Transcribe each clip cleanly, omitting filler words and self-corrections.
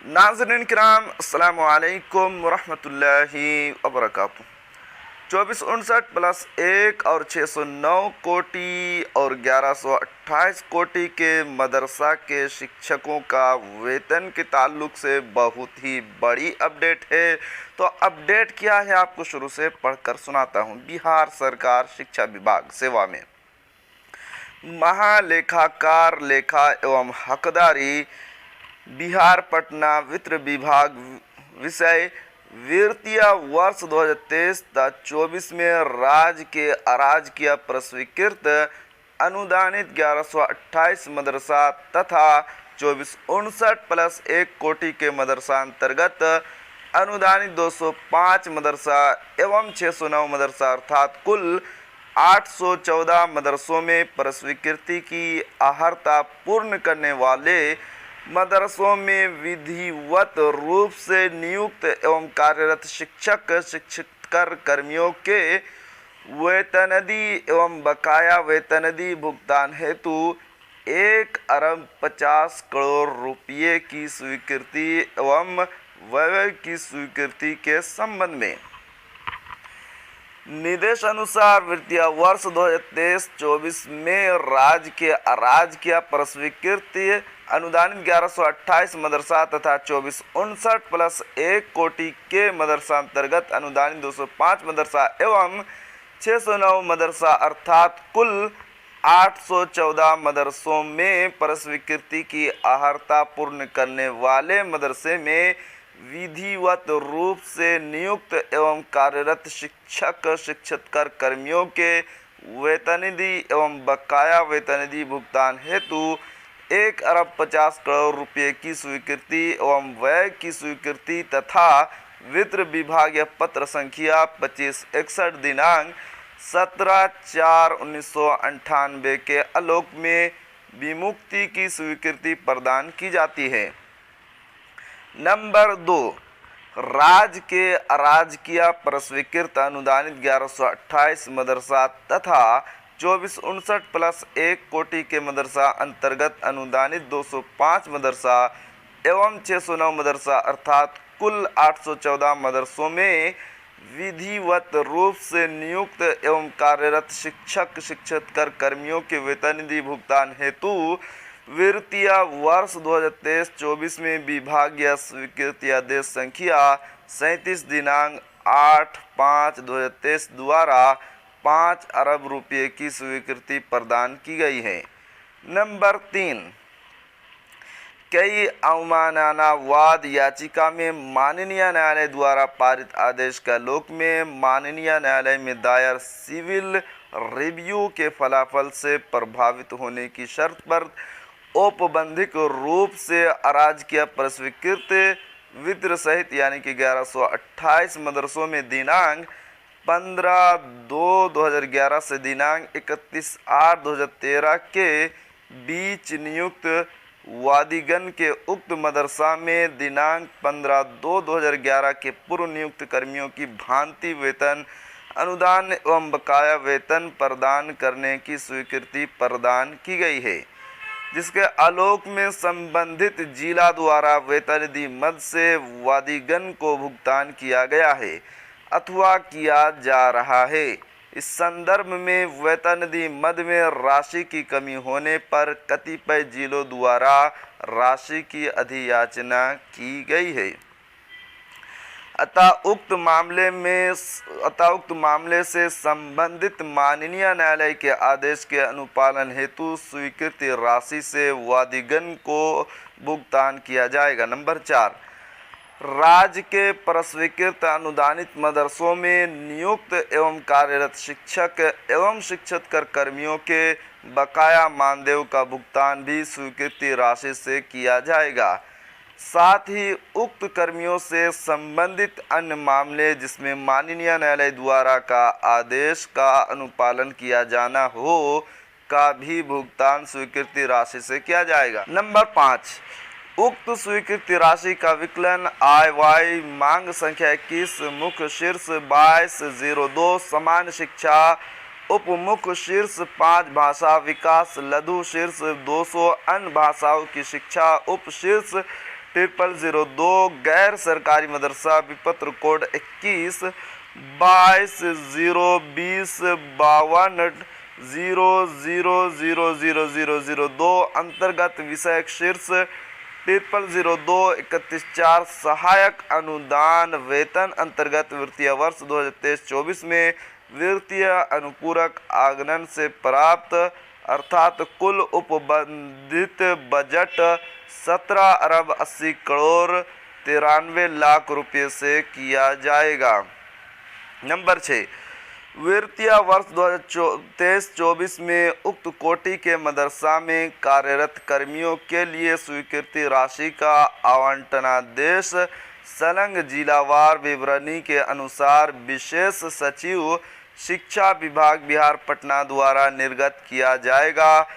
नाज़रीन किराम अस्सलामु अलैकुम वरहमतुल्लाहि वबरकातुहू। 2459 प्लस 1 और 609 कोटि और 1128 कोटि के मदरसा के शिक्षकों का वेतन के ताल्लुक से बहुत ही बड़ी अपडेट है। तो अपडेट क्या है आपको शुरू से पढ़कर सुनाता हूँ। बिहार सरकार शिक्षा विभाग सेवा में महालेखाकार लेखा एवं हकदारी बिहार पटना वित्त विभाग विषय वित्तीय वर्ष 2023-24 में राज्य के अराजकीय प्रस्वीकृत अनुदानित 1128 मदरसा तथा 2459 प्लस 1 कोटि के मदरसा अंतर्गत अनुदानित 205 मदरसा एवं 609 मदरसा अर्थात कुल 814 मदरसों में प्रस्वीकृति की अर्हता पूर्ण करने वाले मदरसों में विधिवत रूप से नियुक्त एवं कार्यरत शिक्षक शिक्षकेतर कर्मियों के वेतनदी एवं बकाया वेतनदी भुगतान हेतु 1 अरब 50 करोड़ रुपये की स्वीकृति एवं व्यय की स्वीकृति के संबंध में निर्देशानुसार वित्तीय वर्ष 2023-24 में राज्य के अराजकीय प्रस्वीकृति अनुदानित 1128 मदरसा तथा 2459 प्लस 1 कोटि के मदरसा अंतर्गत अनुदानित 205 मदरसा एवं 609 मदरसा अर्थात कुल 814 मदरसों में प्रस्वीकृति की अर्हता पूर्ण करने वाले मदरसे में विधिवत रूप से नियुक्त एवं कार्यरत शिक्षक शिक्षकेतर कर्मियों के वेतनदी एवं बकाया वेतनदी भुगतान हेतु 1 अरब 50 करोड़ रुपये की स्वीकृति एवं व्यय की स्वीकृति तथा वित्त विभाग पत्र संख्या 2561 दिनांक 17/4/1998 के आलोक में विमुक्ति की स्वीकृति प्रदान की जाती है। नंबर 2, राज्य के अराजकीय प्रस्वीकृत अनुदानित 1128 मदरसा तथा 2459 प्लस 1 कोटि के मदरसा अंतर्गत अनुदानित 205 मदरसा एवं 609 मदरसा अर्थात कुल 814 मदरसों में विधिवत रूप से नियुक्त एवं कार्यरत शिक्षक शिक्षकेतर कर्मियों के वेतनदी भुगतान हेतु वित्तीय वर्ष 2023-24 में विभागीय स्वीकृति आदेश संख्या 37 दिनांक 8/5/2023 द्वारा 5 अरब रुपये की स्वीकृति प्रदान की गई है। नंबर 3, कई अवमानना वाद याचिका में माननीय न्यायालय द्वारा पारित आदेश के आलोक में माननीय न्यायालय में दायर सिविल रिव्यू के फलाफल से प्रभावित होने की शर्त पर औपबंधिक रूप से अराजकीय प्रस्वीकृत वित्त सहित यानी कि 1128 मदरसों में दिनांक 15/2/2011 से दिनांक 31/8/2013 के बीच नियुक्त वादिगण के उक्त मदरसा में दिनांक 15/2/2011 के पूर्व नियुक्त कर्मियों की भांति वेतन अनुदान एवं बकाया वेतन प्रदान करने की स्वीकृति प्रदान की गई है, जिसके आलोक में संबंधित जिला द्वारा वेतनदी मद से वादिगण को भुगतान किया गया है अथवा किया जा रहा है। इस संदर्भ में वेतनदी मद में राशि की कमी होने पर कतिपय जिलों द्वारा राशि की अधियाचना की गई है। अतः उक्त मामले से संबंधित माननीय न्यायालय के आदेश के अनुपालन हेतु स्वीकृति राशि से वादिगण को भुगतान किया जाएगा। नंबर 4, राज्य के प्रस्वीकृत अनुदानित मदरसों में नियुक्त एवं कार्यरत शिक्षक एवं शिक्षकेतर कर्मियों के बकाया मानदेय का भुगतान भी स्वीकृति राशि से किया जाएगा। साथ ही उक्त कर्मियों से संबंधित अन्य मामले जिसमें माननीय न्यायालय द्वारा का आदेश का अनुपालन किया जाना हो का भी भुगतान स्वीकृति राशि से किया जाएगा। नंबर 5, उक्त स्वीकृति राशि का विकलन आय वाई मांग संख्या 21 मुख्य शीर्ष 2202 समान शिक्षा उपमुख्य शीर्ष 5 भाषा विकास लघु शीर्ष 200 अन्य भाषाओं की शिक्षा उप शीर्ष 0002 गैर सरकारी मदरसा विपत्र कोड 21 22 020 52 000002 अंतर्गत विषयक शीर्ष 0002 31/4 सहायक अनुदान वेतन अंतर्गत वित्तीय वर्ष 2023-24 में वित्तीय अनुपूरक आगमन से प्राप्त अर्थात कुल उपबंधित बजट 17 अरब 80 करोड़ 93 लाख रुपये से किया जाएगा। नंबर 6, वित्तीय वर्ष 2023-24 में उक्त कोटि के मदरसा में कार्यरत कर्मियों के लिए स्वीकृति राशि का आवंटनादेश संलग्न जिलावार विवरणी के अनुसार विशेष सचिव शिक्षा विभाग बिहार पटना द्वारा निर्गत किया जाएगा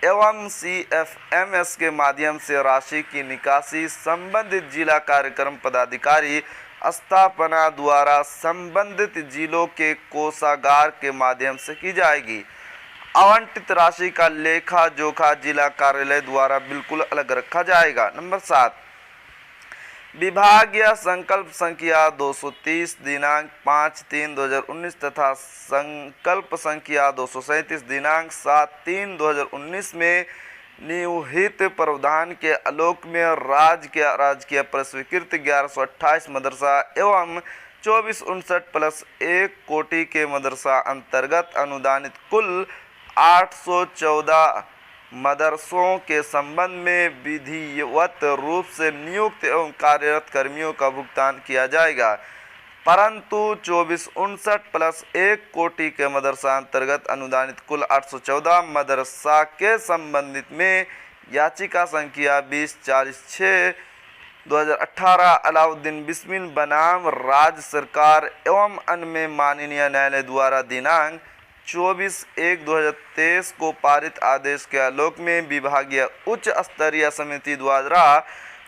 एवं CFMS के माध्यम से राशि की निकासी संबंधित जिला कार्यक्रम पदाधिकारी स्थापना द्वारा संबंधित जिलों के कोषागार के माध्यम से की जाएगी। आवंटित राशि का लेखा जोखा जिला कार्यालय द्वारा बिल्कुल अलग रखा जाएगा। नंबर 7, विभागीय संकल्प संख्या 230 दिनांक 5/3/2019 तथा संकल्प संख्या 237 दिनांक 7/3/2019 में निहित प्रावधान के आलोक में राजकीय प्रस्वीकृत 1128 मदरसा एवं 2459+1 कोटि के मदरसा अंतर्गत अनुदानित कुल 814 मदरसों के संबंध में विधिवत रूप से नियुक्त एवं कार्यरत कर्मियों का भुगतान किया जाएगा, परंतु 2459+1 कोटि के मदरसा अंतर्गत अनुदानित कुल 814 मदरसा के संबंधित में याचिका संख्या 2046/2018 अलाउद्दीन बिस्मिल बनाम राज्य सरकार एवं अन्य में माननीय न्यायालय द्वारा दिनांक 24/1/2023 को पारित आदेश के आलोक में विभागीय उच्च स्तरीय समिति द्वारा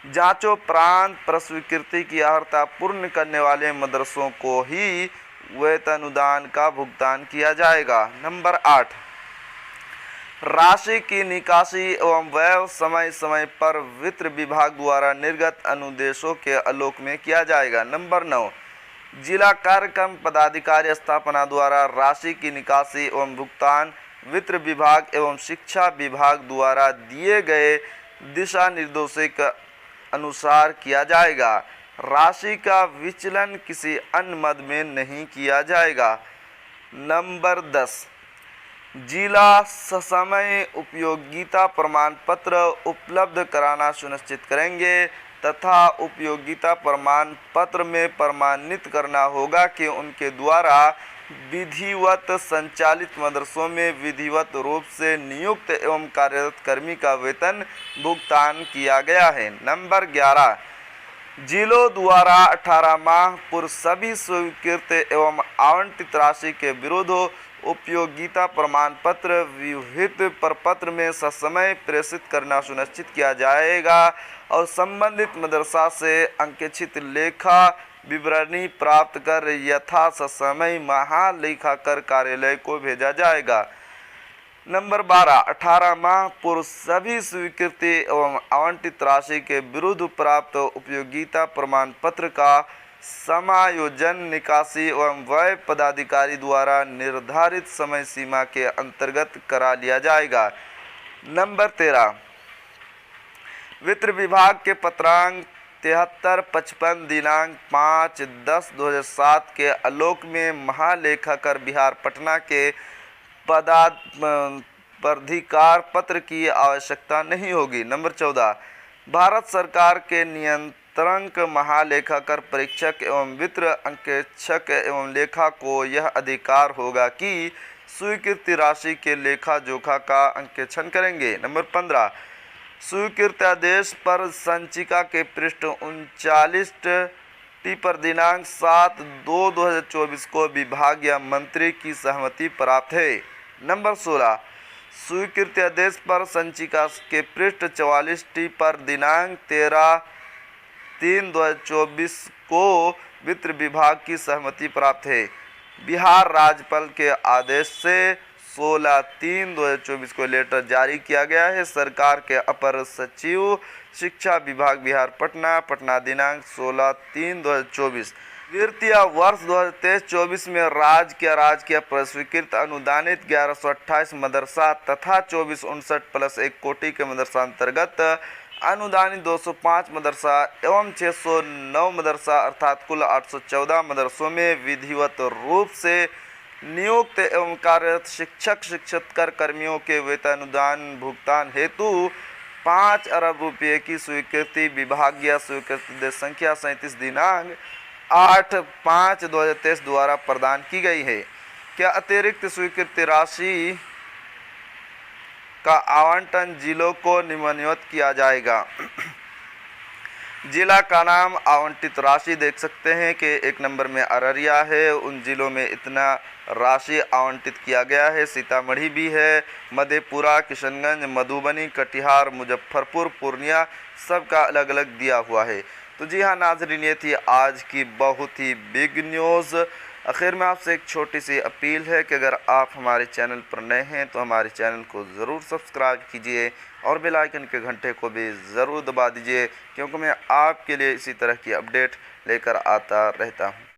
जांचोपरांत प्रस्वीकृति की अर्हता पूर्ण करने वाले मदरसों को ही वेतन अनुदान का भुगतान किया जाएगा। नंबर 8, राशि की निकासी एवं व्यय समय समय पर वित्त विभाग द्वारा निर्गत अनुदेशों के आलोक में किया जाएगा। नंबर 9, जिला कार्यक्रम पदाधिकारी स्थापना द्वारा राशि की निकासी एवं भुगतान वित्त विभाग एवं शिक्षा विभाग द्वारा दिए गए दिशा निर्देशों के अनुसार किया जाएगा। राशि का विचलन किसी अन्य मद में नहीं किया जाएगा। नंबर 10, जिला ससमय उपयोगिता प्रमाण पत्र उपलब्ध कराना सुनिश्चित करेंगे तथा उपयोगिता प्रमाण पत्र में प्रमाणित करना होगा कि उनके द्वारा विधिवत संचालित मदरसों में विधिवत रूप से नियुक्त एवं कार्यरत कर्मी का वेतन भुगतान किया गया है। नंबर 11, जिलों द्वारा 18 माह पूर्व सभी स्वीकृत एवं आवंटित राशि के विरुद्ध उपयोगिता प्रमाण पत्र विहित प्रपत्र में ससमय प्रेषित करना सुनिश्चित किया जाएगा और संबंधित मदरसा से अंकेक्षित लेखा विवरणी प्राप्त कर यथा ससमय महालेखाकार कार्यालय को भेजा जाएगा। नंबर 12, 18 माह पूर्व सभी स्वीकृति एवं आवंटित राशि के विरुद्ध प्राप्त उपयोगिता प्रमाण पत्र का समायोजन निकासी एवं व्यय पदाधिकारी द्वारा निर्धारित समय सीमा के अंतर्गत करा लिया जाएगा। नंबर 13, वित्त विभाग के पत्रांक 7355 दिनांक 5/10/2007 के आलोक में महालेखाकार बिहार पटना के पदाधिकार पत्र की आवश्यकता नहीं होगी। नंबर 14, भारत सरकार के नियंत्रक महालेखाकार परीक्षक एवं वित्त अंकेक्षक एवं लेखा को यह अधिकार होगा कि स्वीकृति राशि के लेखा जोखा का अंकेक्षण करेंगे। नंबर 15, स्वीकृत आदेश पर संचिका के पृष्ठ 39 पर दिनांक 7/2/2024 को विभागीय मंत्री की सहमति प्राप्त है। नंबर 16, स्वीकृत आदेश पर संचिका के पृष्ठ 44 पर दिनांक 13/3/2024 को वित्त विभाग की सहमति प्राप्त है। बिहार राज्यपाल के आदेश से 16/3/2024 को लेटर जारी किया गया है। सरकार के अपर सचिव शिक्षा विभाग बिहार पटना, पटना दिनांक 16/3/2024। वित्तीय वर्ष 2023-24 में राजकीय प्रस्वीकृत अनुदानित 1128 मदरसा तथा 2459+1 कोटि के मदरसा अंतर्गत अनुदानित 205 मदरसा एवं 609 मदरसा अर्थात कुल 814 मदरसों में विधिवत रूप से नियुक्त एवं कार्यरत शिक्षक शिक्षकेतर कर्मियों के वेतन अनुदान भुगतान हेतु 5 अरब रुपये की स्वीकृति विभागीय स्वीकृति संख्या 37 दिनांक 8/5/2023 द्वारा प्रदान की गई है। क्या अतिरिक्त स्वीकृति राशि का आवंटन जिलों को निम्नलिखित किया जाएगा। जिला का नाम, आवंटित राशि देख सकते हैं कि 1 नंबर में अररिया है, उन जिलों में इतना राशि आवंटित किया गया है। सीतामढ़ी भी है, मधेपुरा, किशनगंज, मधुबनी, कटिहार, मुजफ्फरपुर, पूर्णिया, सबका अलग अलग दिया हुआ है। तो जी हाँ नाज़रीन, ये थी आज की बहुत ही बिग न्यूज़। आखिर में आपसे एक छोटी सी अपील है कि अगर आप हमारे चैनल पर नए हैं तो हमारे चैनल को ज़रूर सब्सक्राइब कीजिए और बेल आइकन के घंटे को भी ज़रूर दबा दीजिए, क्योंकि मैं आपके लिए इसी तरह की अपडेट लेकर आता रहता हूँ।